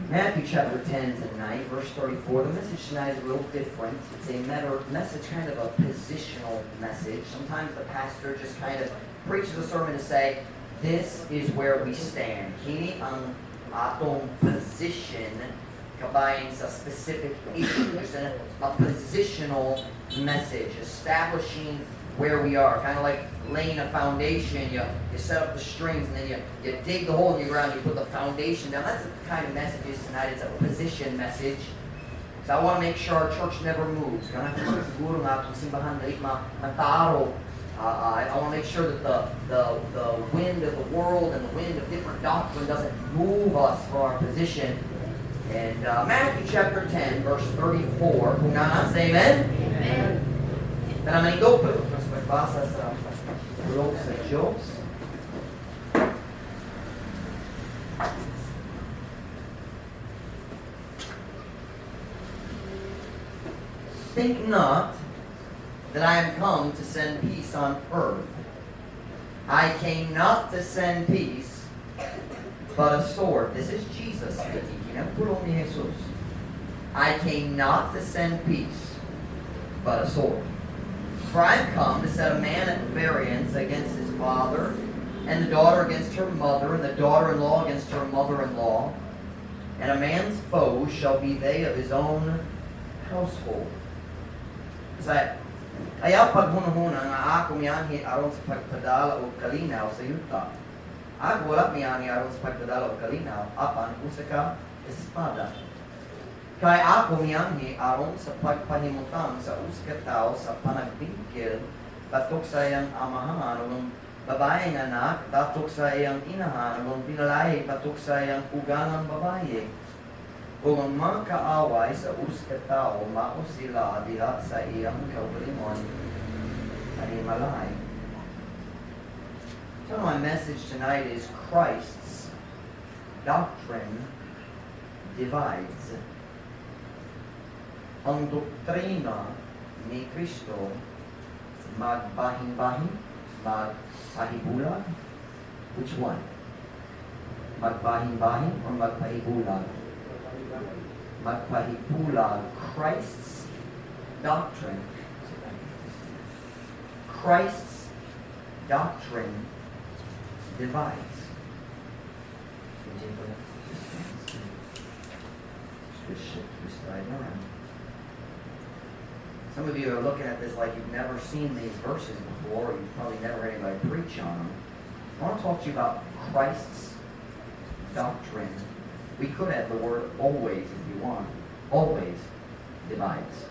Matthew chapter 10 tonight, verse 34. The message tonight is a little different. It's a message, kind of a positional message. Sometimes the pastor just kind of preaches a sermon to say, this is where we stand. Kini ang atong position kabayan sa specific issues. And a positional message, establishing where we are. Kind of like laying a foundation. You set up the strings and then you dig the hole in the ground, you put the foundation down. That's the kind of message is tonight. It's a position message. So I want to make sure our church never moves. I want to make sure that the wind of the world and the wind of different doctrine doesn't move us from our position. And Matthew chapter 10, verse 34. Kung nanas, amen? Amen. Pero manito po, mas magbasa sa tulog sa Diyos. Think not that I am come to send peace on earth. I came not to send peace, but a sword. This is Jesus speaking. Kinapulong ni Jesus. I came not to send peace, but a sword. For I am come to set a man at variance against his father, and the daughter against her mother, and the daughter-in-law against her mother-in-law. And a man's foes shall be they of his own household. Ayaw paghunahuna nga ako miyanhi aron sa pagpadala o kalinaw sa yuta. Ako wala miyanhi aron sa pagpadala o kalinaw, apan usa ka espada. Kay ako miyanhi aron sa pagpahimutang sa usa ka tao sa panagbingkil, batok sa iyang amahan o babaeng anak, batok sa iyang inahan o pinalay, batok sa iyang ugangang babae. Kung ang mga kaaway sa usa ka tao, mao sila diha sa iyang kaugalingon, animalay. So my message tonight is Christ's doctrine divides. Ang doktrina ni Kristo magbahin-bahin, magpahibulag. Which one? Magbahin-bahin or magpahibulag? Magpahibulag. Christ's doctrine. Christ's doctrine divides. Just right around. Some of you are looking at this like you've never seen these verses before, or you've probably never heard anybody preach on them. I want to talk to you about Christ's doctrine. We could add the word always if you want. Always divides.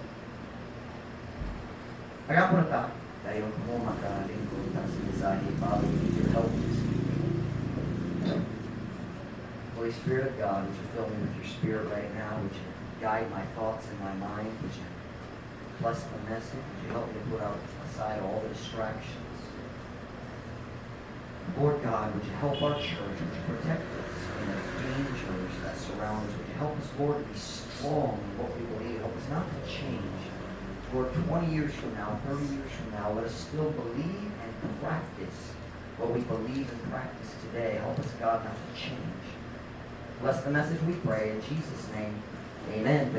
Kaya po na ta, tayo mo makalingkod ng sinasahi, Father, we need your help this evening. Holy Spirit of God, would you fill me with your Spirit right now? Would you guide my thoughts and my mind? Would you bless the message? Would you help me to put aside all the distractions? Lord God, would you help our church? Would you protect us from the dangers that surround us? Would you help us, Lord, to be strong in what we believe? Help us not to change. Lord, 20 years from now, 30 years from now, let us still believe and practice what we believe and practice today. Help us, God, not to change. Bless the message we pray in Jesus' name. Amen.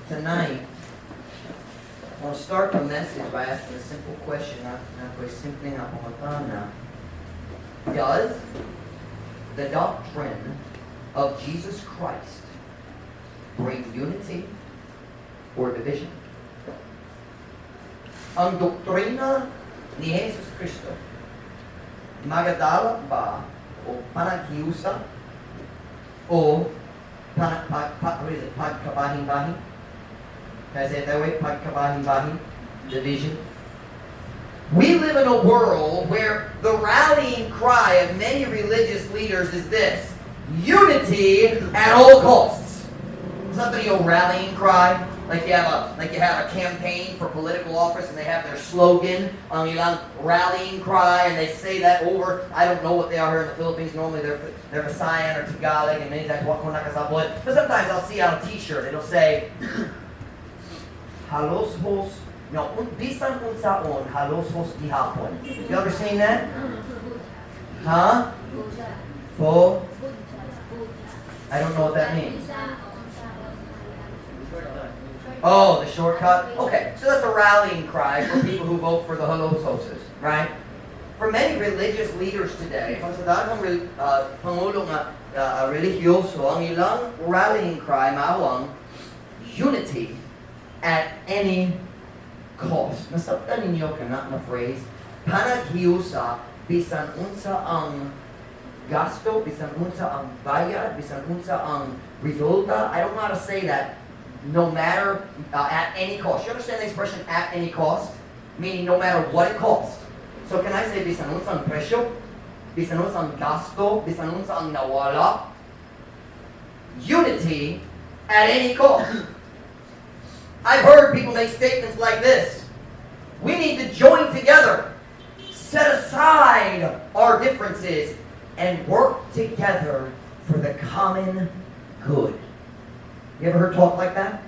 Tonight, I want to start the message by asking a simple question. Does the doctrine of Jesus Christ bring unity or division? Ang doktrina ni Jesus Cristo magadala ba o panaghiusa o pagkabahin-bahin? Can I say it that way? Pagkabahin-bahin? Division? We live in a world where the rallying cry of many religious leaders is this: unity at all costs. Is that the old rallying cry? Like you have a campaign for political office and they have their slogan, rallying cry, and they say that over. I don't know what they are here in the Philippines. Normally they're Visayan or Tagalog, and many times but sometimes I'll see on a T-shirt it'll say halos hos no bisan unsaon halos hos gihapon. You ever seen that? Huh? Full? I don't know what that means. Oh, the shortcut? Okay, so that's a rallying cry for people who vote for the halososes, right? For many religious leaders today, kung sa daghang pangulo nga religyoso, ang ilang rallying cry maawang unity at any cost. Nasabtan ninyo kana na phrase, panaghiusa bisan unsa ang gasto, bisan unsa ang bayad, bisan unsa ang resulta. I don't know how to say that. No matter, at any cost. You understand the expression at any cost? Meaning no matter what it costs. So can I say bisan unsa ang presyo, bisan unsa ang gasto, bisan unsa ang nawala? Unity at any cost. I've heard people make statements like this. We need to join together, set aside our differences, and work together for the common good. You ever heard talk like that?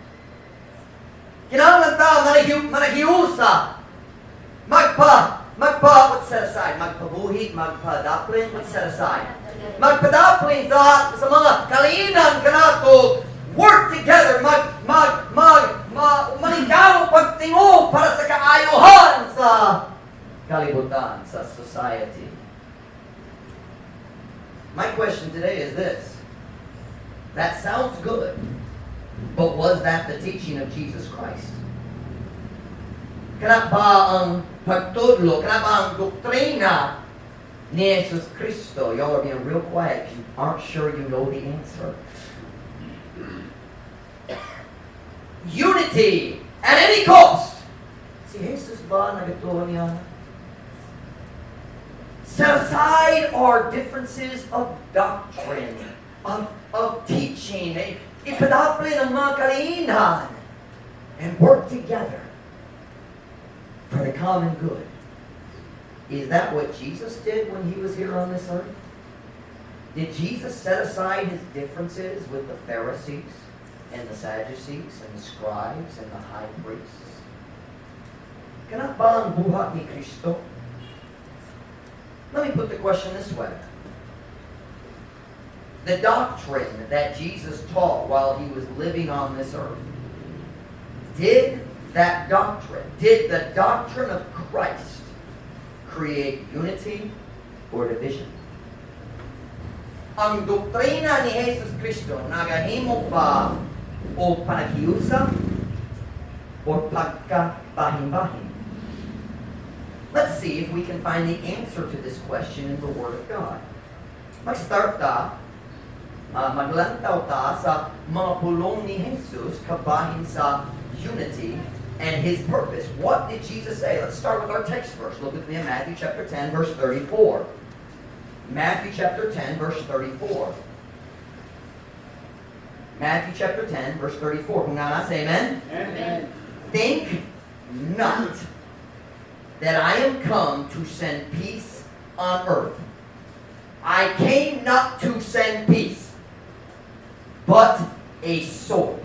Kinahanglan ta manahiusa. What's set aside? Magpabuhi, magpadapling, what's set aside? Magpadapling sa mga kaliinan kanato. Work together, manigaw pagtingo para sa kaayuhan sa kalibutan, sa society. My question today is this. That sounds good. But was that the teaching of Jesus Christ? Kana ba ang pagtudlo, kana ba ang doktrina ni Jesus Cristo? Y'all are being real quiet. You aren't sure you know the answer. Unity at any cost. Si Jesus ba nagatuhan niya? Set aside our differences of doctrine, of teaching. Ipadapli ng mga kaliinan and work together for the common good. Is that what Jesus did when he was here on this earth? Did Jesus set aside his differences with the Pharisees and the Sadducees and the scribes and the high priests? Kana ba ang buhat ni Kristo? Let me put the question this way. The doctrine that Jesus taught while he was living on this earth, did the doctrine of Christ create unity or division? Ang doktrina ni Jesus Cristo nagahimo ba o panaghiusa o pagkabahin-bahin? Let's see if we can find the answer to this question in the Word of God. Mag-start ta. Maglantaw ta sa mga pulong ni Jesus kabahin sa unity and his purpose. What did Jesus say? Let's start with our text first. Look with me in Matthew chapter 10, verse 34. Matthew chapter 10, verse 34. Matthew chapter 10, verse 34. Kung nga say amen? Amen. Think not that I am come to send peace on earth. I came not to send peace, but a sword.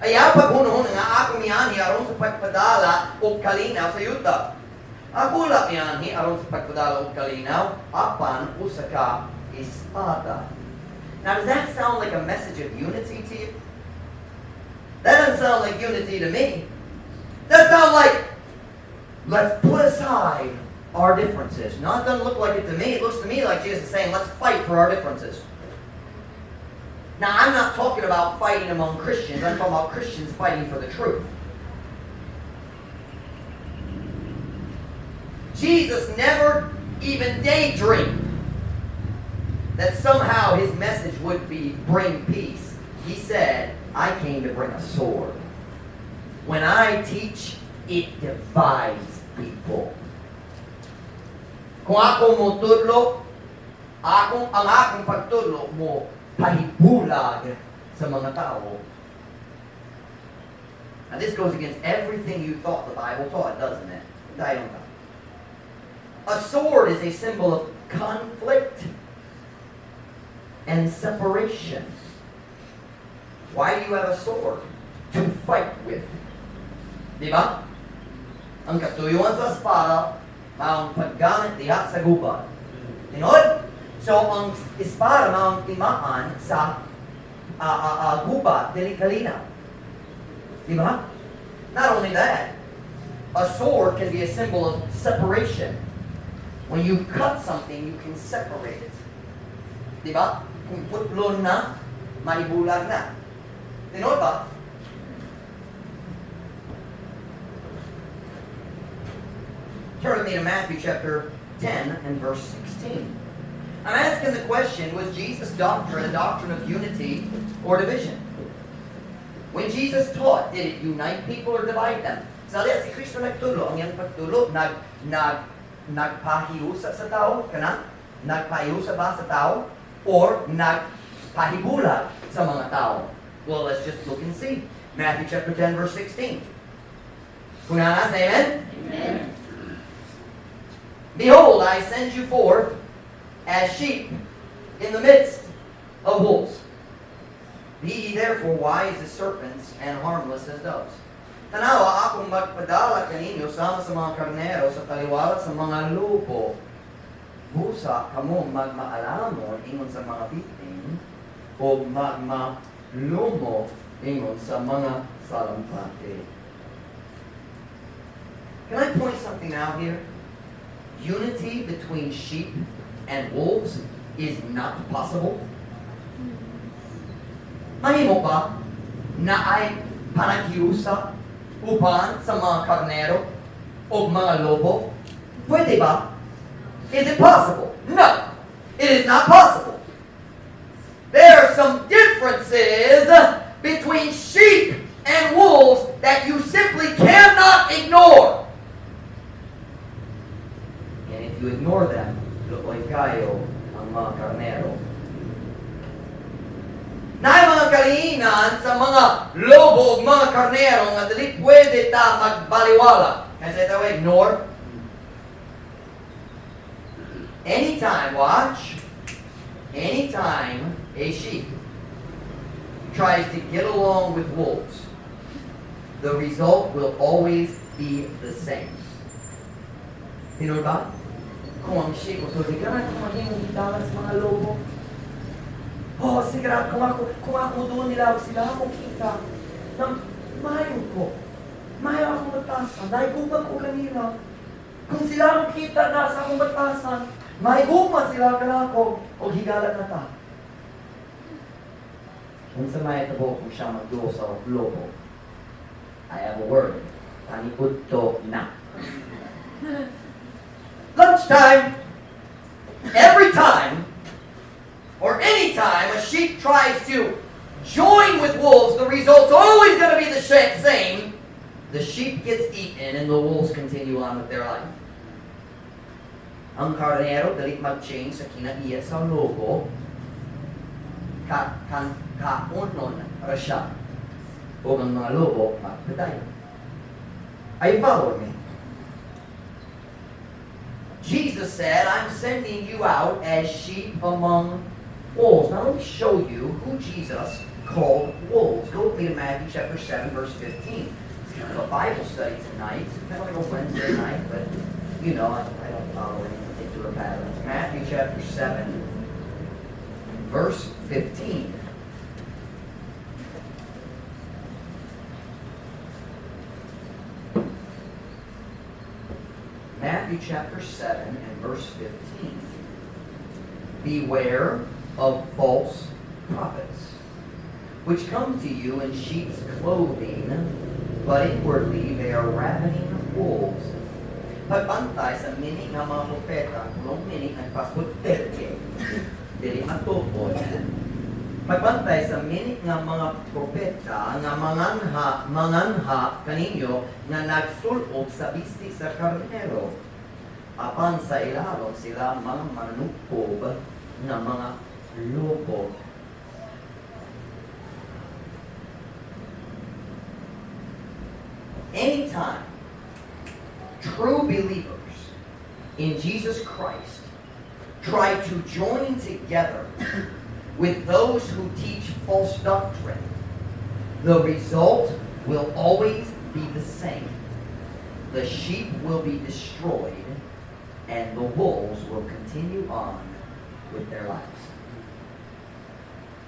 Ayaw paghunon nga ako miyanhi aron sa pagpadala o kalinaw sa yuta. Ako la miyanhi aron sa pagpadala o kalinaw apan usa ka espada. Now does that sound like a message of unity to you? That doesn't sound like unity to me. That sounds like let's put aside our differences. No, it doesn't look like it to me. It looks to me like Jesus is saying let's fight for our differences. Now, I'm not talking about fighting among Christians. I'm talking about Christians fighting for the truth. Jesus never even daydreamed that somehow his message would be bring peace. He said, I came to bring a sword. When I teach, it divides people. Kung ako mo tudlo, ang akong pagtudlo mo pahibulag sa mga tao. Now this goes against everything you thought the Bible taught, doesn't it? A sword is a symbol of conflict and separation. Why do you have a sword? To fight with. Diba? Ang katuyuan sa espada, maong paggamit diha sa gubat. Tinod? So, ang espada ang timaan sa gubat, dili kalinaw. Di ba? Not only that, a sword can be a symbol of separation. When you cut something, you can separate it. Di ba? Kung putlon na, maibulag na. Tinood ba? Turn with me to Matthew chapter 10 and verse 16. I'm asking the question, was Jesus' doctrine a doctrine of unity or division? When Jesus taught, did it unite people or divide them? Sali si Kristo nagtulo, ang iyang pagtulo, nagpahiusa sa tao, kana? Nagpahiusa ba sa tao? Or nagpahibulag sa mga tao? Well, let's just look and see. Matthew chapter 10 verse 16. Kuna, say amen? Amen. Behold, I send you forth as sheep in the midst of wolves. Be ye therefore wise as serpents and harmless as doves. Tanawa, akong magpadala kaninyo sama sa mga karnero sa taliwala sa mga lupo. Busa kamo magmaalamon ingon sa mga biting o magmalumo ingon sa mga salampati. Can I point something out here? Unity between sheep and wolves is not possible. Mahimo ba na ay panagiusa uban sa mga karnero o mga lobo? Pwede ba? Is it possible? No, it is not possible. There are some differences between sheep and wolves that you simply cannot ignore. And if you ignore them, luoy kayo ang mga karnero. Na mga kaliinan sa mga lobo o mga karnero nga dili pwede ta magbaliwala. Kasi ito ignore. Anytime, watch, anytime a sheep tries to get along with wolves, the result will always be the same. You know ba? Kung ang sheep, kung maging gitara sa mga lobo, oh, sigurado, kung ako doon nila, sila akong kita, na mayo ko, mayo akong batasan, naigubag ko kanila. Kung sila akong kita na sa akong batasan, maiguma sila kanako, o higalan na ta. Kung sa may tabo kung siya magduo sa lobo, I have a word, tanikod to na. Lunchtime, every time, or any time a sheep tries to join with wolves, the result's always going to be the same. The sheep gets eaten and the wolves continue on with their life. Ang karnero dalit mag-change sa kinaiya sa lobo, kaunon ra siya. O ang mga lobo magpatay. Are you following me? Jesus said, I'm sending you out as sheep among wolves. Now let me show you who Jesus called wolves. Go with me to Matthew chapter 7, verse 15. It's kind of a Bible study tonight. It's kind of like a Wednesday night, but you know, I don't follow any particular patterns. Matthew chapter 7, verse 15. Matthew chapter 7 and verse 15. Beware of false prophets, which come to you in sheep's clothing, but inwardly they are ravening wolves. Pagpantay sa mini nga mga propeta, kulong mini nagpasputete, dili matupod. Pagpantay sa mini nga mga propeta nga manganha kaninyo nga nagsulog sa bisti sa karnero. Apan sa ilalong sila mga manukob nga mga lobo. Anytime true believers in Jesus Christ try to join together with those who teach false doctrine, the result will always be the same. The sheep will be destroyed, and the wolves will continue on with their lives.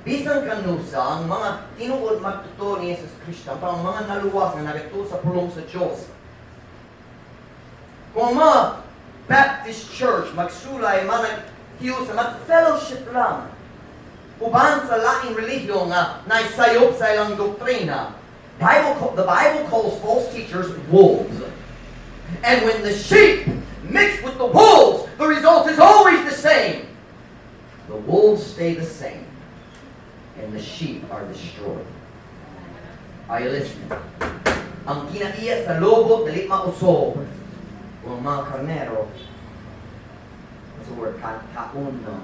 Bisan kanusa, ang mga tinuod magtuturo ni Jesus Kristo, ang mga naluwas na nagatuto sa pulong sa Diyos. Kung mga Baptist Church, magsulay, mag-hiyo sa mag-fellowship lang, uban sa laing relihiyon nga naisayop sa ilang doktrina, the Bible calls false teachers wolves. And when the sheep mix with the wolves, the result is always the same. The wolves stay the same, and the sheep are destroyed. Are you listening? Ang kinaiya sa lobo, dali mausob. Ang mga karnero, that's the word, kauno,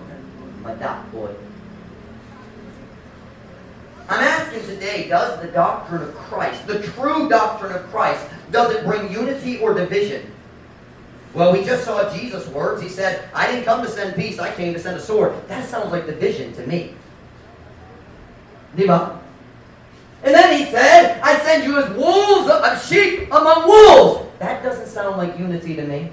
madapot. I'm asking today, does the doctrine of Christ, the true doctrine of Christ, does it bring unity or division? Well, we just saw Jesus' words. He said, I didn't come to send peace, I came to send a sword. That sounds like division to me. Diba? And then he said, I send you as wolves of sheep among wolves. That doesn't sound like unity to me.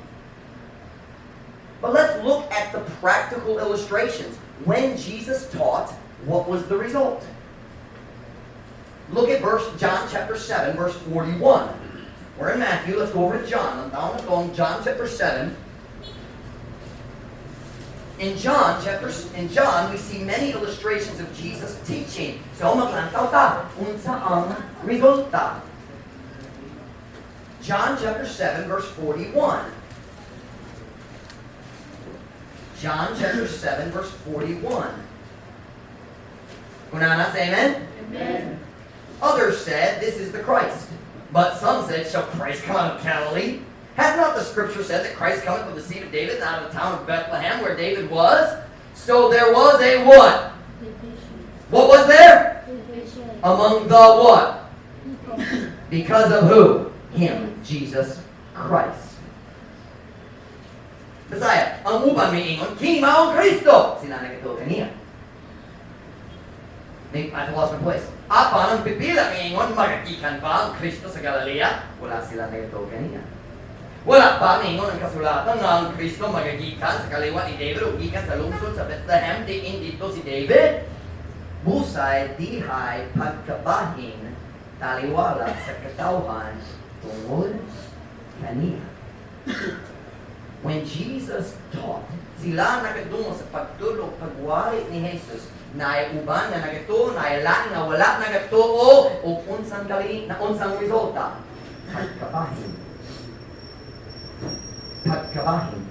But let's look at the practical illustrations. When Jesus taught, what was the result? Look at John chapter 7, verse 41. We're in Matthew. Let's go over to John. John chapter 7. In John, we see many illustrations of Jesus' teaching. So, maglantaw ta. Unsa ang resulta? John chapter 7, verse 41. John chapter 7, verse 41. Kunana, say amen? Amen. Others said, this is the Christ. But some said, shall Christ come out of Galilee? Had not the scripture said that Christ cometh from the seed of David and out of the town of Bethlehem where David was? So there was a what? Division. What was there? Division. Among the what? People. Because of who? Him, Jesus Christ. Messiah, ang uban may ingon, kini mao Kristo. Sila nagito kaniya. I lost my place. Apan ang pipila may ingon, magagikan ba ang Kristo sa Galilea? Wala sila nagito kaniya. Wala pa ningon ang kasulatan nga ang Kristo magagikan sa kaliwa ni David o gikan sa lungsod sa Bethlehem diin dito si David. Busay dihay pagkabahin taliwala sa katawhan tungod kaniya. When Jesus taught, sila nakadungo sa pagtulog pagwari ni Jesus na ay uban na nagatuo, na ay laing na wala nagatuo o unsang resulta pagkabahin. Pagkabahin.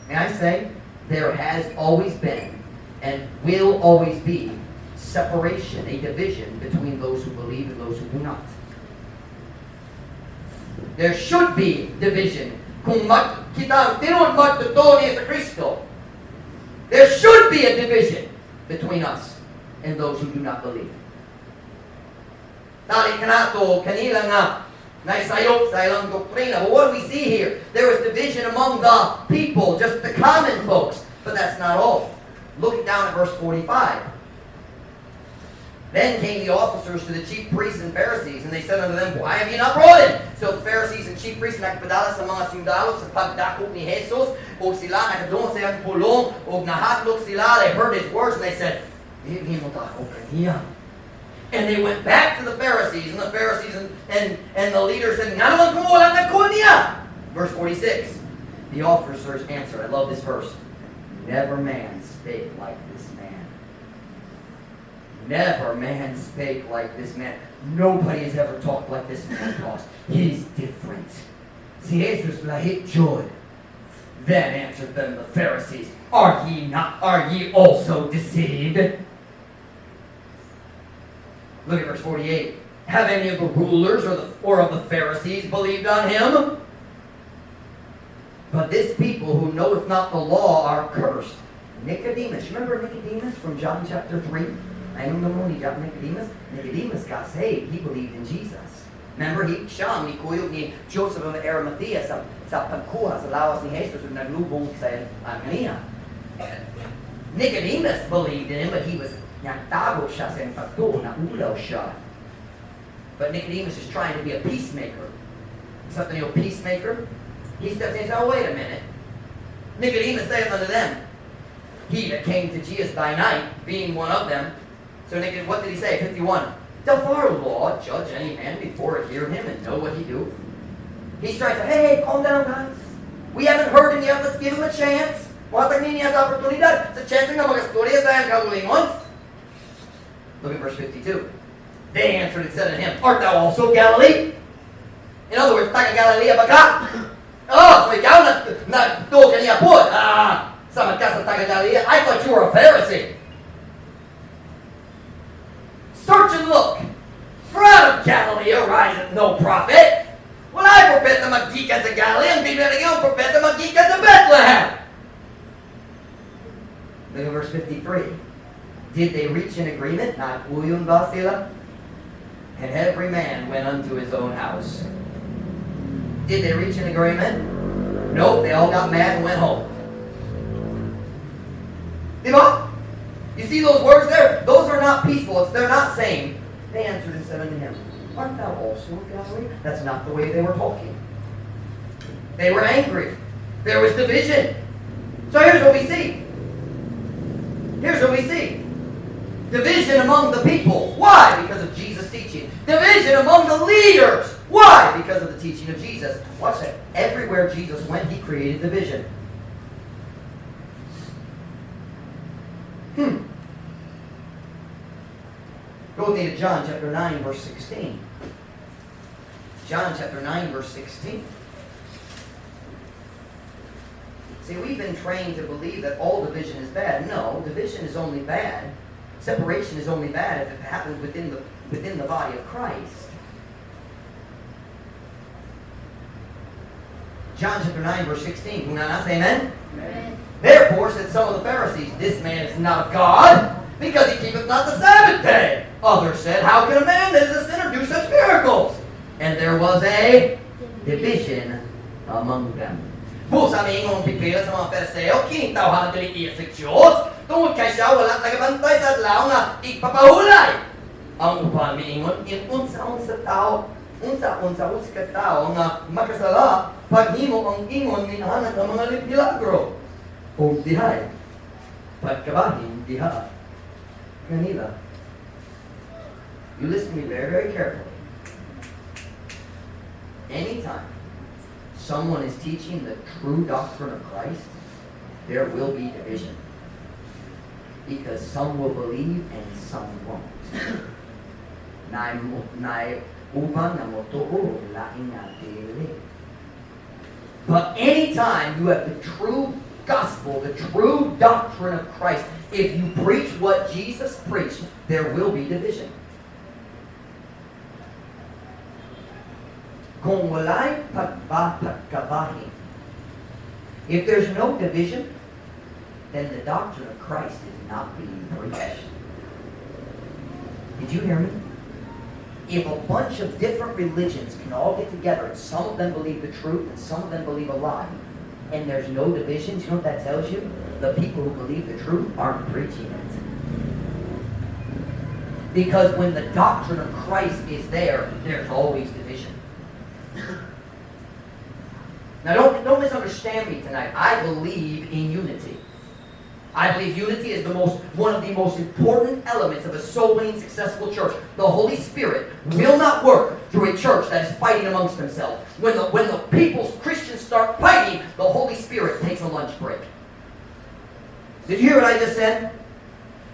May I say, there has always been and will always be separation, a division between those who believe and those who do not. There should be division. Kung kita tinuod magtotoo niya sa Kristo, there should be a division between us and those who do not believe. Tali kanato kanila nga naisayop sa ilang doktrina. But what do we see here? There was division among the people, just the common folks. But that's not all. Look down at verse 45. Then came the officers to the chief priests and Pharisees, and they said unto them, why have ye not brought him? So the Pharisees and chief priests nagpadala sa mga sundalo sa pagdakop ni Jesus, o sila nakadungo sa iyang pulong, o nahatlok sila. They heard his words, and they said, hindi mo tako kaniya. And they went back to the Pharisees, and the Pharisees and the leaders said, nga naman kumuha lang nagkuha niya. Verse 46. The officers answered, I love this verse, never man spake like this man. Never man spake like this man. Nobody has ever talked like this man talks. He's different. Si Jesus lahit joy. Then answered them the Pharisees, are ye also deceived? Look at verse 48. Have any of the rulers or of the Pharisees believed on him? But this people who knoweth not the law are cursed. Nicodemus. Remember Nicodemus from John chapter 3? Ayun naman ni Nicodemus. Nicodemus got saved. He believed in Jesus. Remember, siya ang nikuyog ni Joseph of Arimathea sa pagkuha sa lawas ni Jesus na naglubong sa kaniya. Nicodemus believed in him, but he was nagtago siya sa pagtuo, naulaw siya. But Nicodemus is trying to be a peacemaker. Something a peacemaker. He steps in and says, oh, wait a minute. Nicodemus saith unto them, he that came to Jesus by night, being one of them. So what did he say? 51. Doth our law judge any man before it hear him and know what he do? He's trying to say, hey, calm down, guys. We haven't heard him yet. Let's give him a chance. Matag niya sa oportunidad. Sa chance nga mag-astorya sa ang kaulingon. Look at verse 52. They answered and said unto him, art thou also of Galilee? In other words, taga Galilee ba ka? Oh, so ikaw na-tuog ka niya po. Sama ka sa taga Galilee. I thought you were a Pharisee. Search and look. For out of Galilee ariseth no prophet. Wala propeta maggikan sa Galilee. Ang Biblia ng propeta maggikan sa Bethlehem. Look at verse 53. Did they reach an agreement? Nag-uyon ba sila? And every man went unto his own house. Did they reach an agreement? Nope, they all got mad and went home. Diba? You see those words there? Those are not peaceful. They're not saying, they answered and said unto him, art thou also of Galilee? That's not the way they were talking. They were angry. There was division. So here's what we see. Here's what we see. Division among the people. Why? Because of Jesus' teaching. Division among the leaders. Why? Because of the teaching of Jesus. Watch that. Everywhere Jesus went, he created division. Go with me to John chapter 9, verse 16. John chapter 9, verse 16. See, we've been trained to believe that all division is bad. No, division is only bad. Separation is only bad if it happens within the body of Christ. John chapter 9, verse 16. Kung nanas, amen? Amen. Therefore said some of the Pharisees, this man is not of God, because he keepeth not the Sabbath day. Others said, how can a man that is a sinner do such miracles? And there was a division among them. Pusa may ingong pipila sa mga Pariseo, kinitaw hang daliiya sa Diyos, tungod kay siya walang tagabantay sa adlaw nga igpapahulay. Ang upan may ingon, unsa-unsa ka tao nga makasala, paghimo ang ingon minahanag ang mga milagro. O dihay, pagkabahin diha. Kanila. You listen to me very, very carefully. Anytime someone is teaching the true doctrine of Christ, there will be division. Because some will believe and some won't. But anytime you have the true gospel, the true doctrine of Christ, if you preach what Jesus preached, there will be division. Kung walay pagkabahin, if there's no division, then the doctrine of Christ is not being preached. Did you hear me? If a bunch of different religions can all get together, and some of them believe the truth, and some of them believe a lie, and there's no divisions, you know what that tells you? The people who believe the truth aren't preaching it. Because when the doctrine of Christ is there, there's always division. Now don't misunderstand me tonight. I believe in unity. I believe unity is one of the most important elements of a soul-winning, successful church. The Holy Spirit will not work through a church that is fighting amongst themselves. When the people's Christians start fighting, the Holy Spirit takes a lunch break. Did you hear what I just said?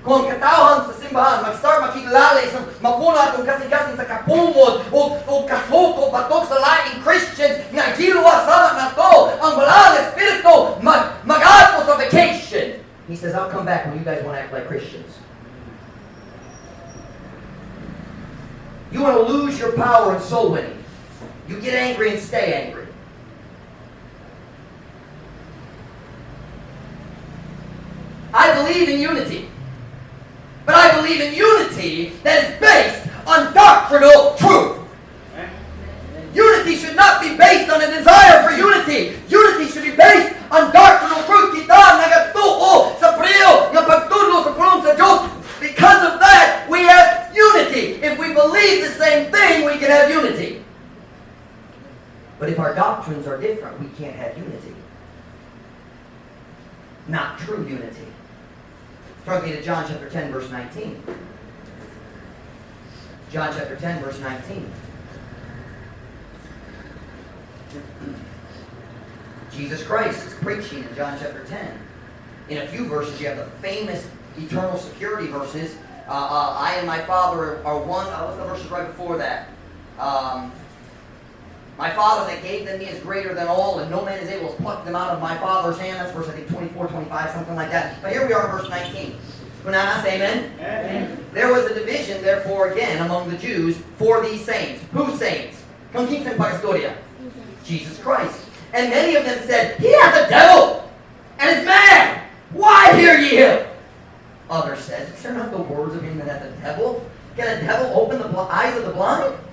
Kung katawhan sa simbahan, mag-start makilala sa mapunat kung kasing-kasing sa kapumod o kasuko batok sa laing Christians nga gilwa sama na to ang balang espiritu mag-ato sa vacation. He says, I'll come back when you guys want to act like Christians. You want to lose your power in soul winning. You get angry and stay angry. I believe in unity. But I believe in unity that is based on doctrinal truth. Unity should not be based on a desire for unity. Unity should be based on doctrinal truth. Kita nagatuo sa priyo ng pagtudlo sa pulong sa Diyos. Because of that, we have unity. If we believe the same thing, we can have unity. But if our doctrines are different, we can't have unity. Not true unity. Turn with me to John chapter 10, verse 19. John chapter 10, verse 19. Jesus Christ is preaching in John chapter 10. In a few verses, you have the famous eternal security verses. I and my Father are one. What's the verses right before that? My Father that gave them me is greater than all, and no man is able to pluck them out of my Father's hand. That's verse, I think, 24, 25, something like that. But here we are in verse 19. Unanas, amen? Amen. There was a division, therefore, again, among the Jews for these saints. Whose saints? Kung kinsan pag-istorya? Jesus Christ. And many of them said, He hath a devil, and is mad. Why hear ye him? Others said, Is there not the words of him that hath a devil? Can a devil open the eyes of the blind?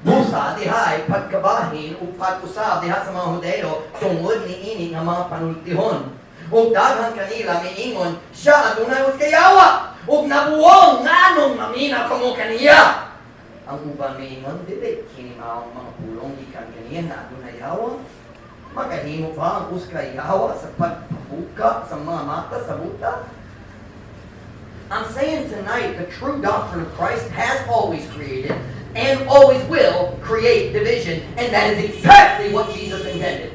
Musa, dihay, pagkabahin, o pag-usab, diha sa mga Hudeo, tungod ni ini ng mga panultihon. O daghan kanila, miingon, siya adunay was kayawa, o nabuwang nganong mamina kamo kaniya. Ang ubang miingon, dili, kinimaw mga pulong ikan kaniya na adunay yawa. Makahimo pa ang uskayawa sa pagpabuka sa mga mata sa buta. I'm saying tonight, the true doctrine of Christ has always created and always will create division, and that is exactly what Jesus intended.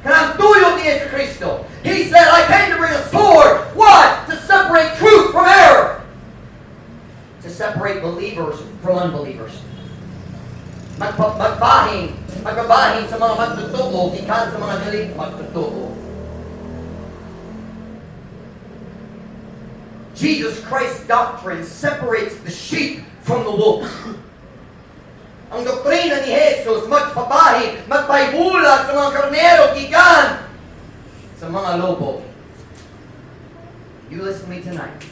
Kanang-tuyo ni Yesu Cristo. He said, I came to bring a sword. What? To separate truth from error. To separate believers from unbelievers. Magbabahin sa mga magtutuo, gikan sa mga dili magtutuo. Jesus Christ's doctrine separates the sheep from the wolves. Ang doktrina ni Jesus, magpaibulag sa mga karnero, gikan sa mga lobo. You listen to me tonight.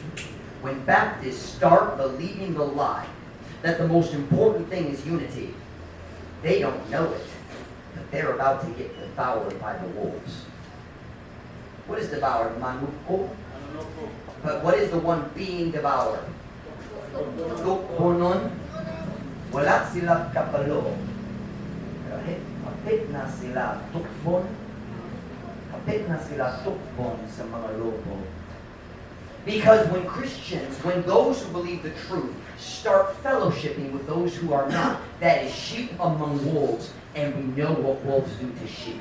When Baptists start believing the lie that the most important thing is unity, they don't know it, but they're about to get devoured by the wolves. What is devoured? Manuko? But what is the one being devoured? Tukbonon. Wala sila kapalo. Kapit na sila tukbon. Kapit na sila tukbon sa mga lobo. Because when Christians, when those who believe the truth start fellowshipping with those who are not, that is sheep among wolves, and we know what wolves do to sheep.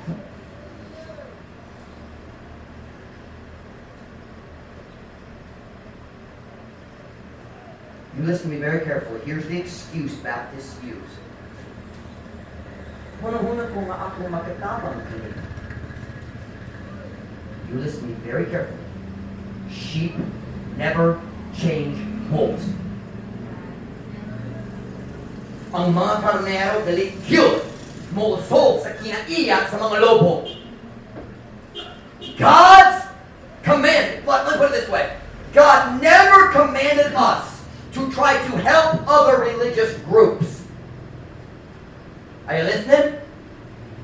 You listen to me very carefully. Here's the excuse Baptists use. Huna-huna ko nga ako magkatabang kini. You listen to me very carefully. Sheep never change wolves. Ang mga karnero dali cute, musog sa kinaiyak sa mga lobo. God's command, let's put it this way. God never commanded us to try to help other religious groups. Are you listening?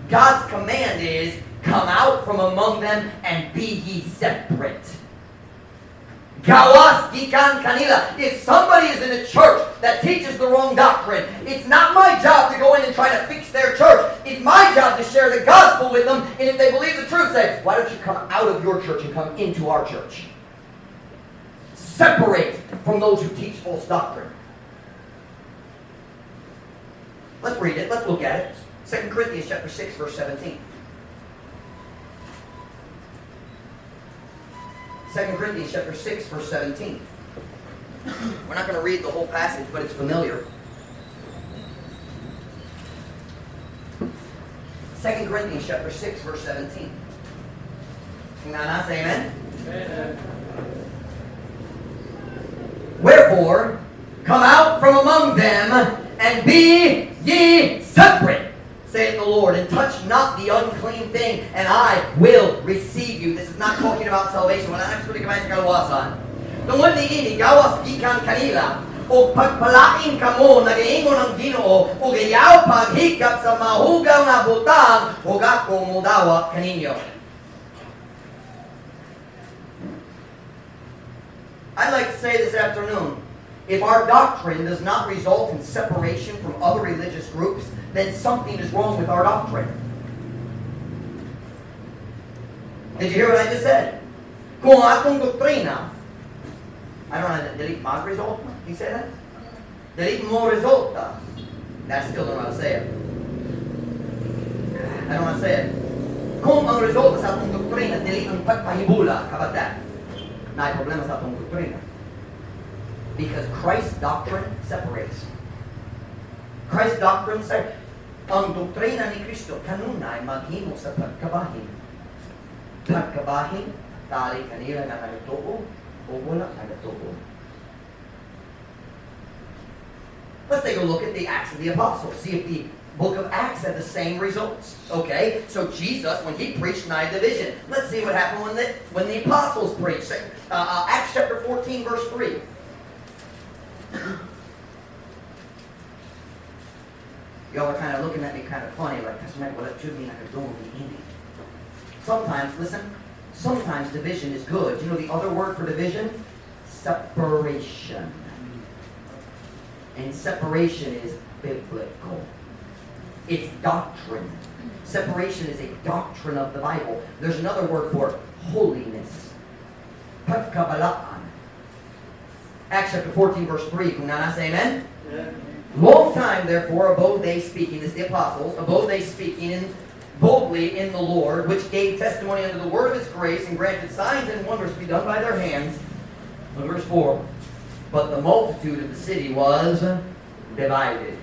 God's command is, come out from among them and be ye separate. Gawas gikan kanila. If somebody is in a church that teaches the wrong doctrine, it's not my job to go in and try to fix their church. It's my job to share the gospel with them, and if they believe the truth, say, why don't you come out of your church and come into our church? Separate from those who teach false doctrine. Let's read it. Let's look at it. 2 Corinthians chapter 6, verse 17. 2 Corinthians chapter 6, verse 17. We're not going to read the whole passage, but it's familiar. 2 Corinthians chapter 6, verse 17. Amen? Amen. Wherefore, come out from among them, and be ye separate, saith the Lord, and touch not the unclean thing, and I will receive you. This is not talking about salvation. Wala na gusto ni kamay sa kaluwasan. Tungod ni ini, gawas gikan kanila, o pagpalain kamo, nagaingon ang Ginoo, o gayaw paghikap sa mahugaw na butang, o gako mudawa kaninyo. I'd like to say this afternoon, if our doctrine does not result in separation from other religious groups, then something is wrong with our doctrine. Did you hear what I just said? Kung atong doktrina, I don't know, dili mag-resulta? Can you say that? Dili mo resulta. That still don't know how to say it. I don't want to say it. Kung ang resulta sa atong doktrina, dili ang pagpahibula, how about that? Na ay problema sa atong doktrina. Because Christ's doctrine separates. Christ's doctrine separates. Ang doktrina ni Kristo kanunay maghimo sa pagkabahin. Pagkabahin, tali kanila na nagtuo o wala nagtuo. Let's take a look at the Acts of the Apostles. See if the book of Acts had the same results. Okay, so Jesus, when he preached, denied division. Let's see what happened when the apostles preached. Acts chapter 14, verse 3. Y'all are kind of looking at me kind of funny, like, Pastor Matt, well, that should mean I could go and be Indian. Sometimes, listen, sometimes division is good. Do you know the other word for division? Separation. And separation is biblical. It's doctrine. Separation is a doctrine of the Bible. There's another word for holiness. Pagkabalaan. Acts chapter 14, verse 3. Kung nana say amen? Yeah. Long time, therefore, abode they speaking, this is the apostles, abode they speaking boldly in the Lord, which gave testimony unto the word of his grace, and granted signs and wonders to be done by their hands. And verse 4. But the multitude of the city was divided.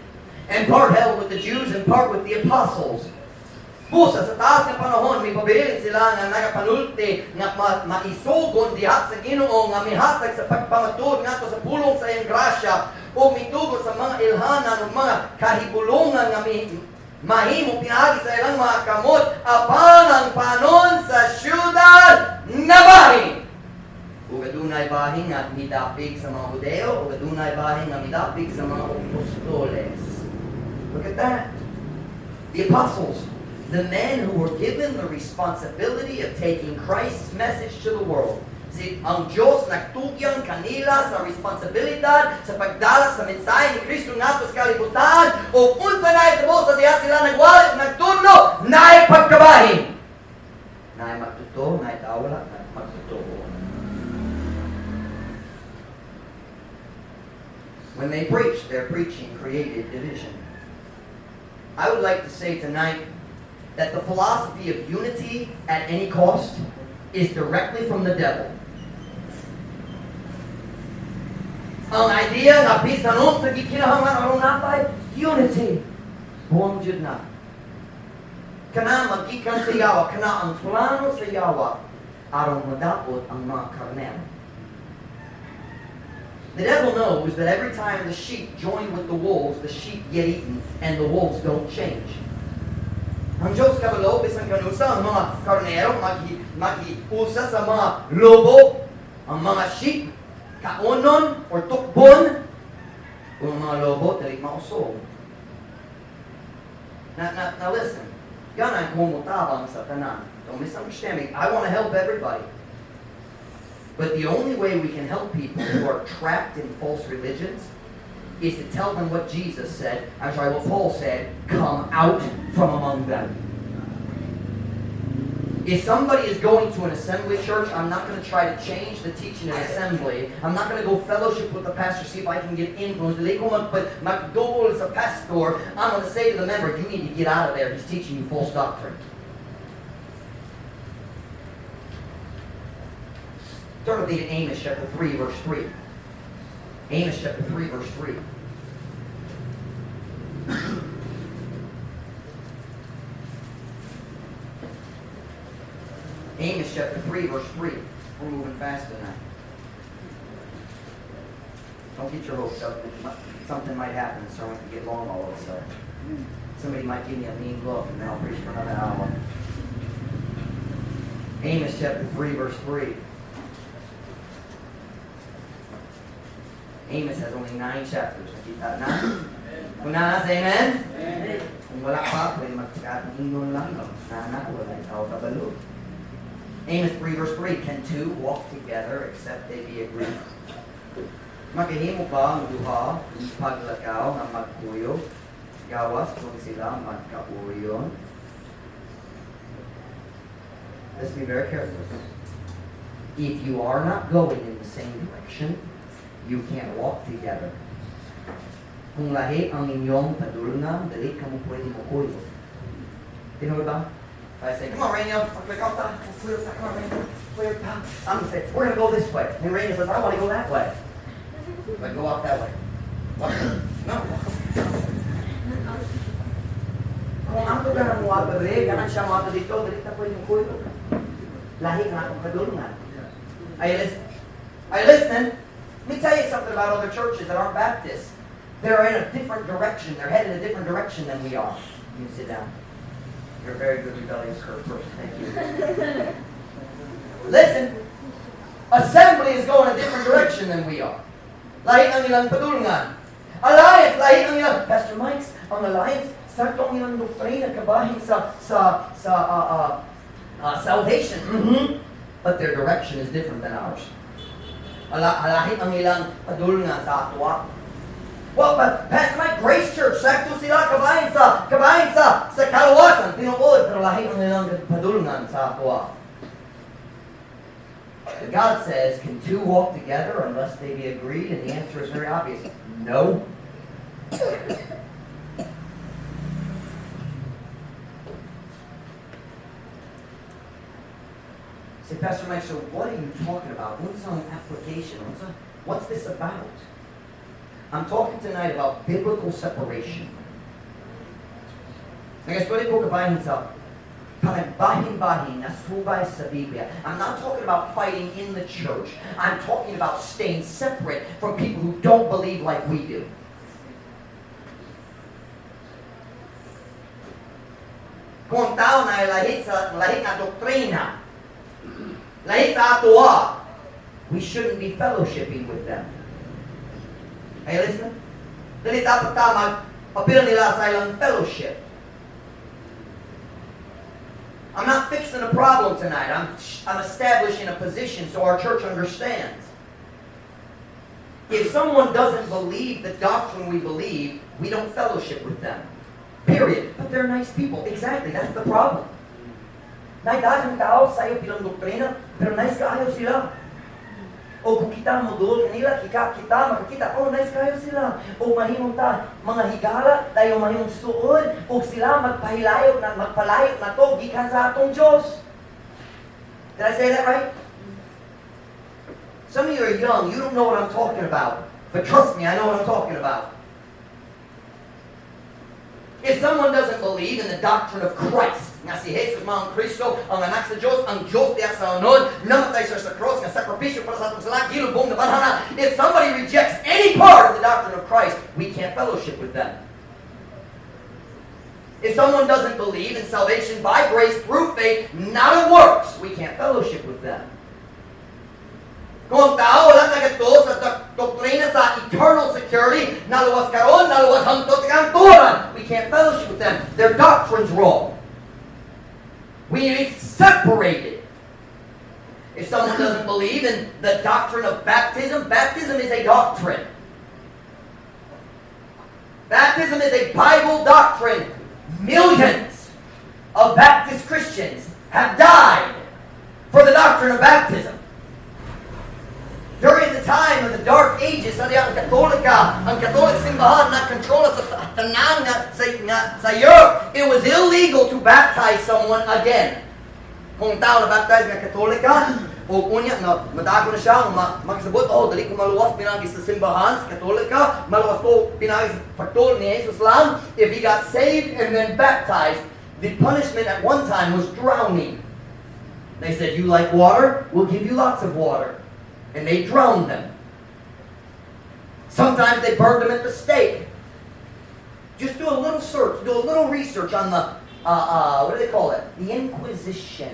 And part held with the Jews, and part with the apostles. Pusa sa taas ng panahon, may pabilin sila nga nagapanulti nga maisugon dihat sa Ginoo nga mihatag sa pagpamatud ngadto sa pulong sa iyang grasya o mitugo sa mga ilhanan ug mga kahibulongan nga mahimo pinaagi sa ilang mga kamot apan ang panon sa syudad nabahin. Ug adunay bahin nga midapig sa mga Hudeo ug adunay bahin nga midapig sa mga apostoles. Look at that. The apostles, the men who were given the responsibility of taking Christ's message to the world. See, ang Diyos nagtugyang kanila sa responsibilidad sa pagdala sa mensahe ni Kristo ngadto sa kalibutan o unsa na itabo sa diha sila nagwali nagtudlo naay pagkabahin. Naay magtuto, naay tawala, magtuto. When they preached, their preaching created division. I would like to say tonight that the philosophy of unity at any cost is directly from the devil. Ang idea na bisanon sa gikinahanglan aron natay unity. Buong jud na. Kana magikan sa yawa, kana ang plano sa yawa aron madapot ang mga karnero. The devil knows that every time the sheep join with the wolves, the sheep get eaten and the wolves don't change. Ang Diyos kabalo, bisan kanusa, ang mga karnero, mag-usa sa mga lobo, ang mga sheep, kaunon or tukbon, kung ang mga lobo, dali mausog. Now listen, yan ang kumutabang sa tanan. Don't misunderstand me. I want to help everybody. But the only way we can help people who are trapped in false religions is to tell them what Jesus said, what Paul said, come out from among them. If somebody is going to an assembly church, I'm not going to try to change the teaching of assembly. I'm not going to go fellowship with the pastor, see if I can get influence. Mag-double as a pastor, I'm going to say to the member, you need to get out of there. He's teaching you false doctrine. Turn with me to Amos chapter 3, verse 3. Amos chapter 3, verse 3. Amos chapter 3, verse 3. We're moving fast tonight. Don't get your hopes up. Something might happen. The sermon can get long all of a sudden. Somebody might give me a mean look, and then I'll preach for another hour. Amos chapter 3, verse 3. Amos has only 9 chapters. Nakita na? Kung nana, say amen? Amen. Kung wala pa, pwede magkakaingon lang. Nana, wala ikaw kabalo. Amos 3 verse 3, can two walk together except they be agreed? Makahimo ba ang duha, paglakaw ng magkuyo, gawas kung sila magkauriyon? Let's be very careful. If you are not going in the same direction, you can't walk together. Kung lahi ang inyong padulungan, dali ka mo pwede mo kuyo. You know what? If I say, come on, Rainiel, come on, Rainiel, I'm going to say, we're going to go this way. And Rainiel says, I want to go that way. But go walk that way. Walk. No. Kung ang lugar mo ato rin, ganun siya mo ato dito, dali ka pwede mo kuyo. Lahi ka akong padulungan. Are you listening? Let me tell you something about other churches that aren't Baptists. They're in a different direction. They're headed in a different direction than we are. You can sit down. You're a very good rebellious person. Thank you. Listen. Assembly is going a different direction than we are. Lahi ang ilang padulungan. Alliance, lahi ang ilang. Pastor Mike's, ang alliance, sakto ang ilang doktrina kabahin sa salvation. But their direction is different than ours. Alahit ang ilang padulungan sa atwa. Well, but Pastor Mike, Grace Church, sakto sila kabahin sa kalawasan. Tinuod, pero lahit ang ilang padulungan sa atwa. God says, can two walk together unless they be agreed? And the answer is very obvious. No. Say, Pastor Mike, so what are you talking about? What's on application? What's this about? I'm talking tonight about biblical separation. Nag-study ko kabahin sa panagbahin-bahin na subay sa Biblia. I'm not talking about fighting in the church. I'm talking about staying separate from people who don't believe like we do. Kung tao na lahit na doktrina, lahit sa atwa, we shouldn't be fellowshipping with them. Are you listening? Dali dapat magpapil nila sa ilang fellowship. I'm not fixing a problem tonight. I'm establishing a position so our church understands. If someone doesn't believe the doctrine we believe, we don't fellowship with them. Period. But they're nice people. Exactly. That's the problem. Naidagang tao sa iyo bilang doktrina, pero nice kaayo sila. O kung kita mo doon kanila, kita makakita, oh nice kayo sila. O mahimong ta, mga higala, tayo mahimong suod, o sila magpahilayok na magpalayok na to, gikan sa atong Diyos. Did I say that right? Some of you are young, you don't know what I'm talking about. But trust me, I know what I'm talking about. If someone doesn't believe in the doctrine of Christ, nga si Jesus mga Kristo, ang anak sa Diyos, ang Diyos diya sa unod, namatay siya sa cross, nga sakripisyo para sa atong sala, gilubong na banhana. If somebody rejects any part of the doctrine of Christ, we can't fellowship with them. If someone doesn't believe in salvation by grace through faith, not of works, we can't fellowship with them. Kung ang tao wala nagato sa doktrina sa eternal security, naluwas karon, naluwas hangtod sa kanturan, we can't fellowship with them. Their doctrine's wrong. We need to be separated. If someone doesn't believe in the doctrine of baptism, baptism is a doctrine. Baptism is a Bible doctrine. Millions of Baptist Christians have died for the doctrine of baptism. During the time of the Dark Ages, ang Catholic simbahan na kontrola sa tanan sa Europe, it was illegal to baptize someone again. Kung tao na baptize ng Katolika, o kunya na madago na siya, magsabot, oh, dali ko maluwas pinagi sa simbahan, sa Katolika, maluwas ko pinagi sa pagtol ni Jesus lang. If he got saved and then baptized, the punishment at one time was drowning. They said, you like water? We'll give you lots of water. And they drowned them. Sometimes they burned them at the stake. Just do a little search, do a little research on the, what do they call it? The Inquisition.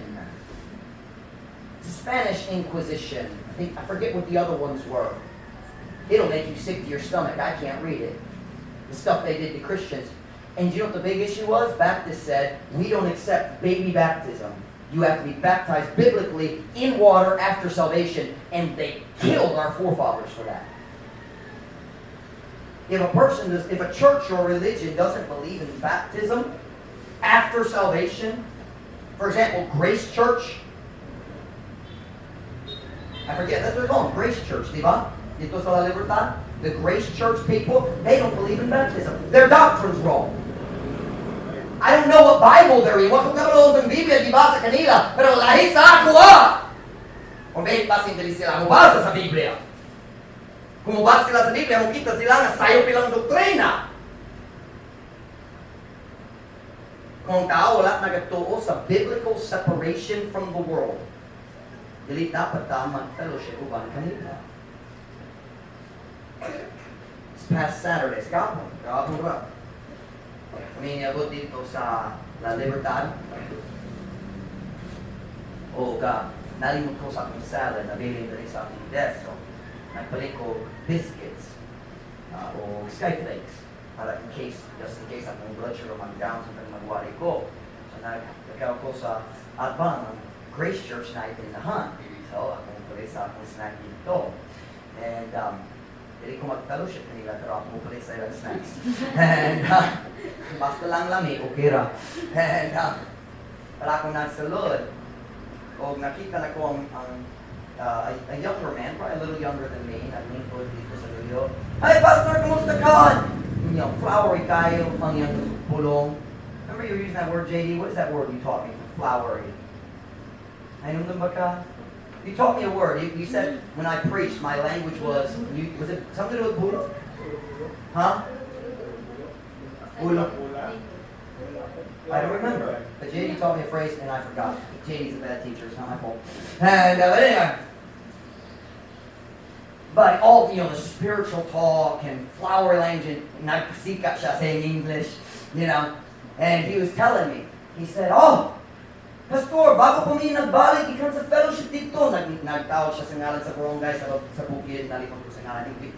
Spanish Inquisition. I forget what the other ones were. It'll make you sick to your stomach. I can't read it. The stuff they did to Christians. And you know what the big issue was? Baptists said, we don't accept baby baptism. You have to be baptized biblically in water after salvation. And they killed our forefathers for that. If a church or religion doesn't believe in baptism after salvation, for example, Grace Church, I forget, that's what they call them, Grace Church, di ba? Dito sa La Libertad, the Grace Church people, they don't believe in baptism. Their doctrine's wrong. I don't know what Bible they're in. Wag ko naman ng Biblia, di ba, sa kanila. Pero lahi sa ako, O may pasin dali sila mubasa sa Biblia. Kung mubasa sila sa Biblia, makita sila nga sayo pilang doktrina. Kung tao wala nagatuo sa biblical separation from the world, dili dapat ta mag-fellowship uban kanila. This past Saturday, kahapon ba? Kami niabot dito sa La Libertad. O nalimot ko sa aking salad, nabili rin sa aking desk. So, nagpalit ko biscuits o skyflakes para just in case akong blood sugar mag-down sa magwari ko. So, nagkakaw ko sa Adban, ng Grace Church na itindahan. So, akong palit sa akong snack dito. And, hindi ko mag-fellowship kanila, pero ako palit sa ilang snacks. And, basta lang lami, okay ra. And, para akong nagsalod, o nakita na ko a younger man, probably a little younger than me, naglingkod dito sa Luyo. Hi, Pastor, kumusta ka? You know, flowery kayo, ang yung pulong. Remember you were using that word, JD? What is that word you taught me for flowery? Ayun doon ba ka? You taught me a word. You said when I preached, my language was it something to do with bulo? Huh? Bulo. I don't remember. But JD taught me a phrase and I forgot. JD's a bad teacher, it's not my fault. And but anyway. But all, the spiritual talk and flowery language, nagsikat siya saying English, and he was telling me, he said, Pastor, bago po may nagbalik, ikan sa fellowship dito. Nagtawag siya sa ngalan sa barangay sa bukid, nalikot ko sa ngalan ni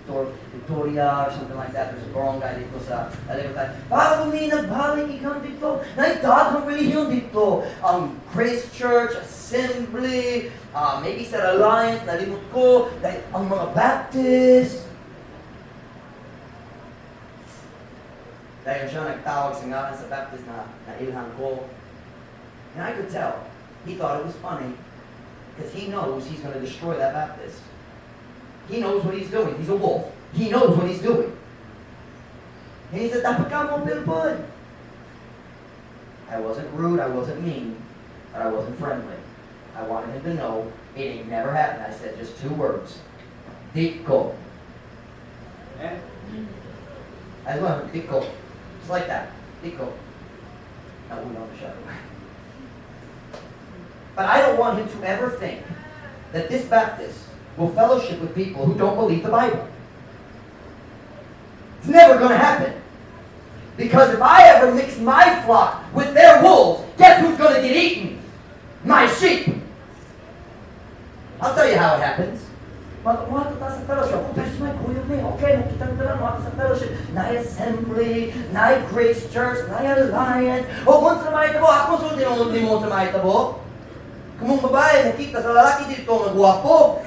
Victoria or something like that. There's a barangay dito sa Libertad. Bago may nagbalik, ikan dito. Nagdagang relihiyon dito. Grace Church, Assembly, maybe sa Alliance, nalimot ko. Ang mga Baptist. Dahil siya nagtawag sa ngalan sa Baptist na ilhan ko. And I could tell, he thought it was funny, because he knows he's going to destroy that Baptist. He knows what he's doing. He's a wolf. He knows what he's doing. And he said, dapat ka mo pilpod. I wasn't rude, I wasn't mean, but I wasn't friendly. I wanted him to know it ain't never happened. I said just 2 words. Diko. I learned, Diko. Just like that. Diko. Naunang siya. But I don't want him to ever think that this Baptist will fellowship with people who don't believe the Bible. It's never going to happen. Because if I ever mix my flock with their wolves, guess who's going to get eaten? My sheep. I'll tell you how it happens. Mga sa fellowship. Pastor Mike, okay, nakita ko lang mga sa fellowship. Na-assembly, na-Grace Church, na-Alliance. Kung sa mga itabo, ako sulit din mo sa mga itabo. Kung mong babae, makita sa lalaki dito, nagwapo.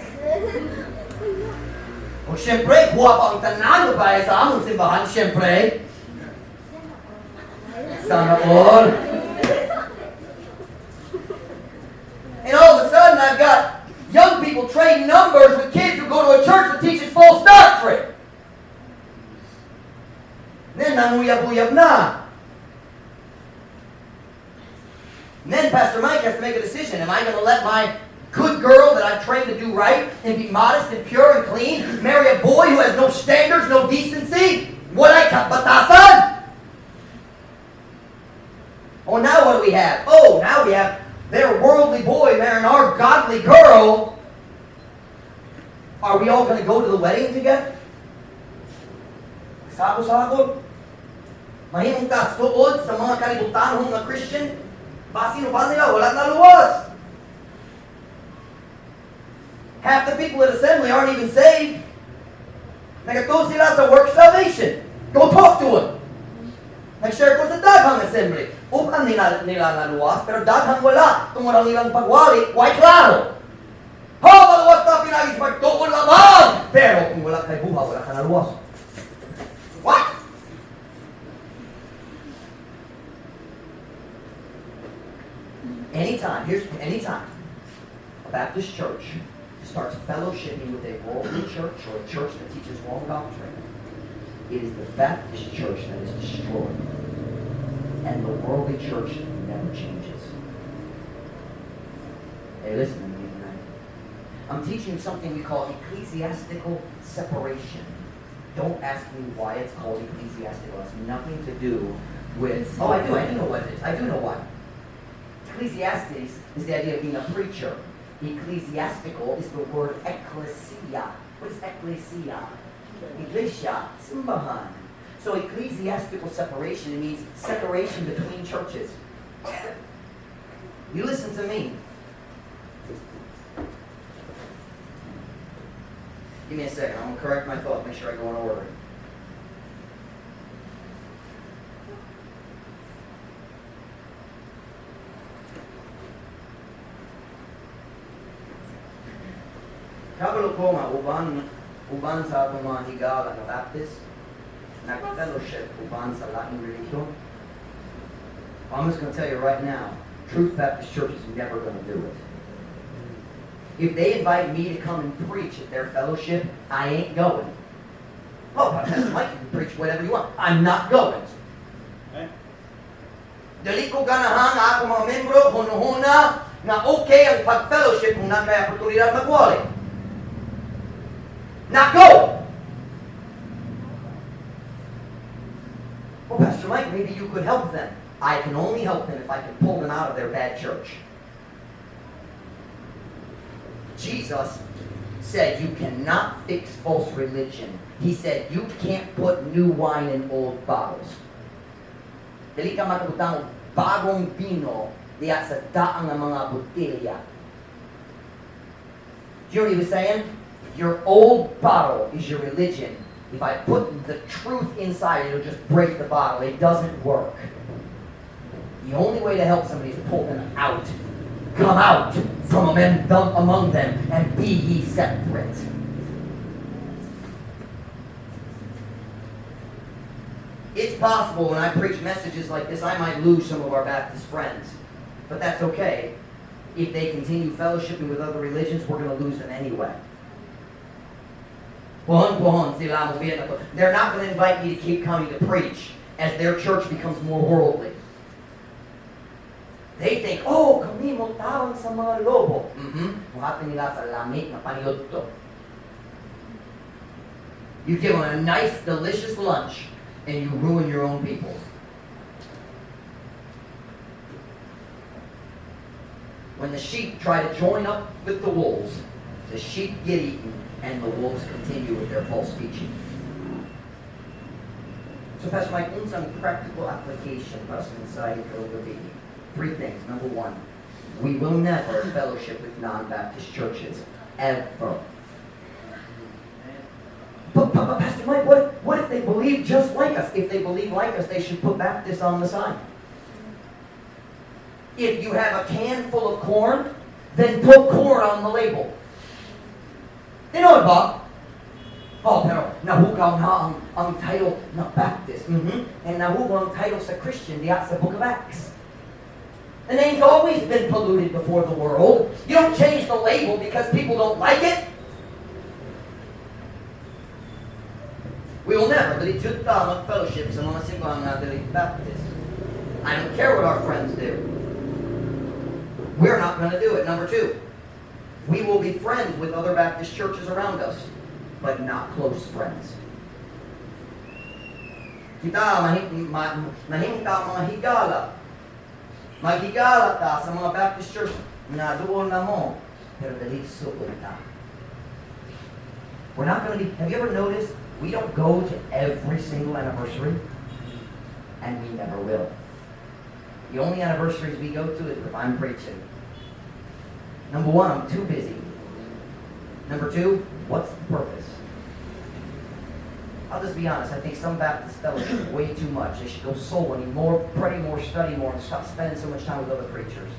O siyempre, guwapo ang tanan babae sa among simbahan, siyempre. Sana all. And all of a sudden, I've got young people trading numbers with kids who go to a church that teaches false doctrine. Then, nanguyab-uyab na. And then Pastor Mike has to make a decision. Am I going to let my good girl that I've trained to do right and be modest and pure and clean marry a boy who has no standards, no decency? Walay kabatasan! Oh, now what do we have? Oh, now we have their worldly boy marrying our godly girl. Are we all going to go to the wedding together? Sako-sako. Mahimong ka suod sa mga kalibutan ng Christian. Basino ba nila? Walang naluwas. Half the people at Assembly aren't even saved. Nagatuo sila sa work salvation. Go talk to them. Nag-share ko sa daghang Assembly. Upang nila naluwas, pero daghang wala. Kung walang ilang pagwali, why klaro? Maluwas na pinagis magtuon lamang! Pero kung wala kay buha, wala ka naluwas. What? Anytime a Baptist church starts fellowshipping with a worldly church or a church that teaches wrong doctrine, it is the Baptist church that is destroyed. And the worldly church never changes. Hey, listen to me tonight. I'm teaching something we call ecclesiastical separation. Don't ask me why it's called ecclesiastical. It has nothing to do with... Oh, I do know what it is. I do know why. Ecclesiastes is the idea of being a preacher. Ecclesiastical is the word ecclesia. What is ecclesia? Iglesia, simbahan. So ecclesiastical separation, it means separation between churches. You listen to me. Give me a second. I'm going to correct my thought. Make sure I go in order. Kabalo ko nga, uban sa atong mga higala na Baptist, nag-fellowship uban sa Latin religion. I'm just going to tell you right now, Truth Baptist Church is never going to do it. If they invite me to come and preach at their fellowship, I ain't going. Oh, but Pastor Mike, you can preach whatever you want. I'm not going. Dali ko ganahan nga ako mga membro, huno-huna, na okay ang pag-fellowship kung na kaya oportunidad magwali. Not go! Well, Pastor Mike, maybe you could help them. I can only help them if I can pull them out of their bad church. Jesus said you cannot fix false religion. He said you can't put new wine in old bottles. Dili ka makabutang bagong vino diya sa daang mga botelya. You know what he was saying? Your old bottle is your religion. If I put the truth inside, it'll just break the bottle. It doesn't work. The only way to help somebody is to pull them out. Come out from among them and be ye separate. It's possible when I preach messages like this, I might lose some of our Baptist friends. But that's okay. If they continue fellowshipping with other religions, we're going to lose them anyway. They're not going to invite me to keep coming to preach as their church becomes more worldly. They think, oh, kami mo tawag sa mga lobo. Muhatin nila sa lamig na paniyod to. You give them a nice, delicious lunch, and you ruin your own people. When the sheep try to join up with the wolves, the sheep get eaten, and the wolves continue with their false teaching. So, Pastor Mike, unsang practical application para sa mensahe kagabi? 3 things. Number 1, we will never fellowship with non-Baptist churches. Ever. But Pastor Mike, what if they believe just like us? If they believe like us, they should put Baptist on the sign. If you have a can full of corn, then put corn on the label. You know what, Bob? Oh, pero nahugaw na ang title na Baptist. And nahugaw ang title sa Christian diya sa Book of Acts. The name's always been polluted before the world. You don't change the label because people don't like it. We will never mag-fellowship sa mga simbahang Baptist. I don't care what our friends do. We're not going to do it. Number 2, we will be friends with other Baptist churches around us, but not close friends. Kita mahimta mga higala. Maghigala ka sa mga Baptist church na doon na mo, pero dali sukod ka. We're not going to be, have you ever noticed, we don't go to every single anniversary, and we never will. The only anniversaries we go to is if I'm preaching. Number 1, I'm too busy. Number 2, what's the purpose? I'll just be honest, I think some Baptist fellowship way too much. They should go soul winning more, pray more, study more, and stop spending so much time with other preachers.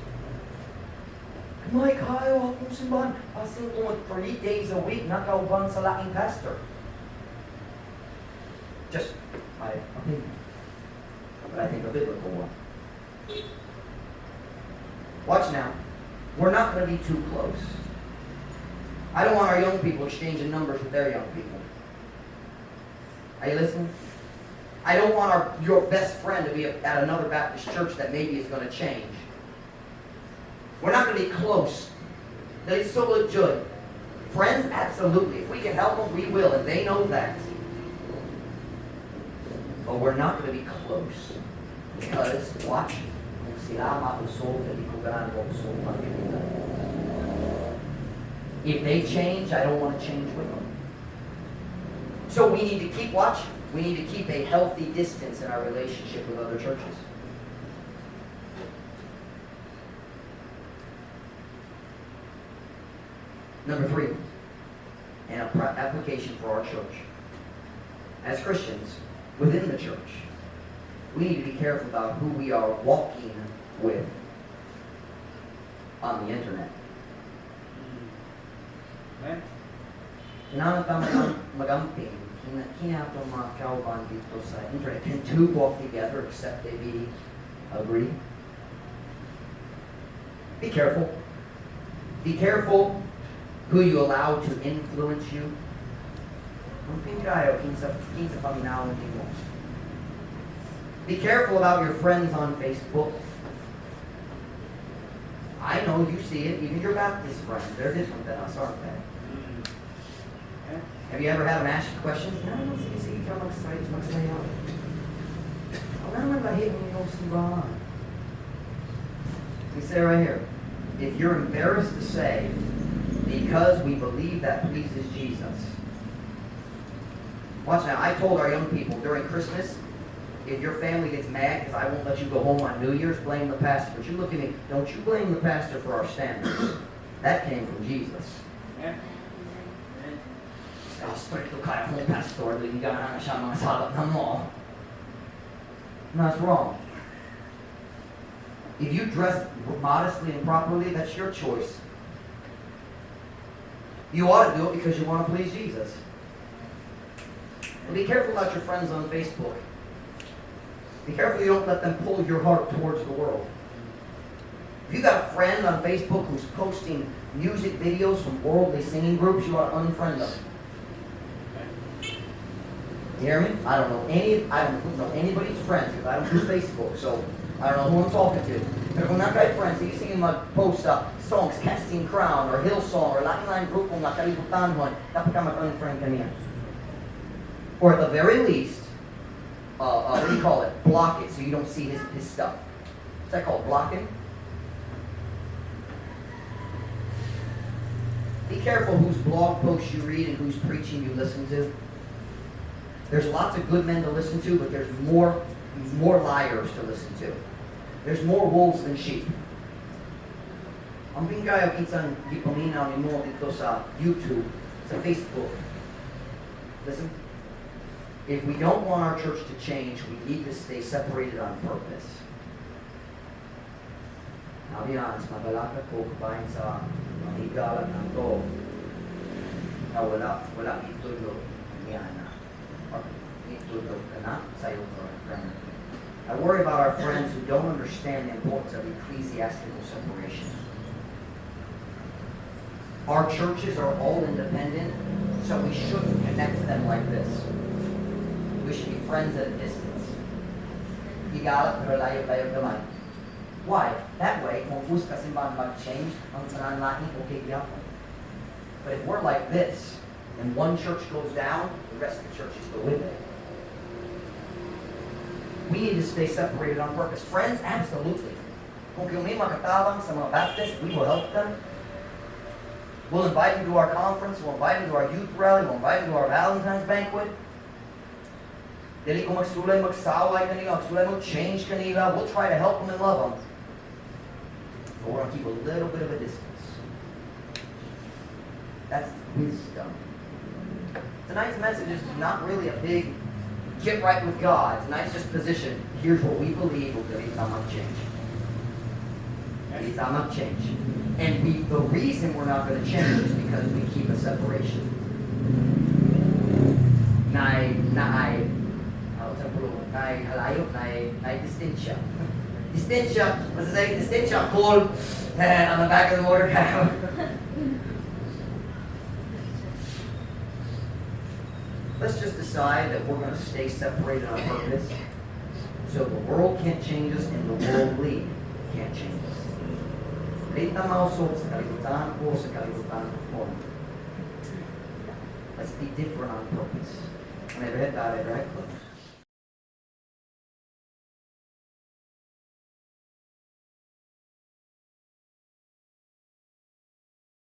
Mike, hayo akong simbahan. Asin ko 3 days a week, nakauban sa laking pastor. Just my opinion. But I think a biblical one. Watch now. We're not going to be too close. I don't want our young people exchanging numbers with their young people. Are you listening? I don't want your best friend to be at another Baptist church that maybe is going to change. We're not going to be close. They so look good. Friends, absolutely. If we can help them, we will, and they know that. But we're not going to be close. Because, watch, if they change, I don't want to change with them. So we need to keep watching. We need to keep a healthy distance in our relationship with other churches. Number 3, an application for our church. As Christians, within the church, we need to be careful about who we are walking with on the internet. Can two walk together except they be agreed? Be careful. Be careful who you allow to influence you. Be careful about your friends on Facebook. I know you see it, even your Baptist friends. They're different than us, aren't they? Have you ever had them ask you questions? We say right here, if you're embarrassed to say, because we believe that pleases Jesus. Watch now, I told our young people during Christmas, if your family gets mad because I won't let you go home on New Year's, blame the pastor. But you look at me, don't you blame the pastor for our standards. That came from Jesus. Yeah. No, that's wrong. If you dress modestly and properly, that's your choice. You ought to do it because you want to please Jesus. And be careful about your friends on Facebook. Be careful you don't let them pull your heart towards the world. If you got a friend on Facebook who's posting music videos from worldly singing groups, you ought to unfriend them. You hear me? I don't know anybody's friends because I don't do Facebook, so I don't know who I'm talking to. But kung nakay friends, you see them post songs, Casting Crown, or Hillsong, or lain-lain grupong nakalibutan mo, dapat ka mag-unfriend kaniya. Or at the very least, what do you call it? Block it so you don't see his stuff. Is that called blocking? Be careful whose blog posts you read and whose preaching you listen to. There's lots of good men to listen to, but there's more liars to listen to. There's more wolves than sheep. Ang pinkayo kinsan gipaminaw ni mo dito sa YouTube, sa Facebook. Listen, if we don't want our church to change, we need to stay separated on purpose. I'll be honest, mabalaka ko kabahin sa mahigalag ng to na wala itulog niya na. I worry about our friends who don't understand the importance of ecclesiastical separation. Our churches are all independent, so we shouldn't connect them like this. We should be friends at a distance. Higalap pero layo-layo naman. Why? That way, kung gusto kasimbahan mag-change, ang sananlaing okay gyapon. But if we're like this, and one church goes down, the rest of the churches go with it. We need to stay separated on purpose. Friends, absolutely. Kung may makatabang sa mga Baptists, we will help them. We'll invite them to our conference. We'll invite them to our youth rally. We'll invite them to our Valentine's banquet. Dili ko magsulay, magsaway kanila, magsulay, mag-change kanila. We'll try to help them and love them. But we're going to keep a little bit of a distance. That's wisdom. Tonight's message is not really a big get right with God. Tonight's just position. Here's what we believe will be tamang change. Tamang change. And the reason we're not going to change is because we keep a separation. Distancia. Distancia. What's it say? Distancia. Cold. On the back of the motor cab. Let's just decide that we're going to stay separated on purpose. So the world can't change us and the worldly can't change us. Let's be different on purpose. And every head bowed, every head closed.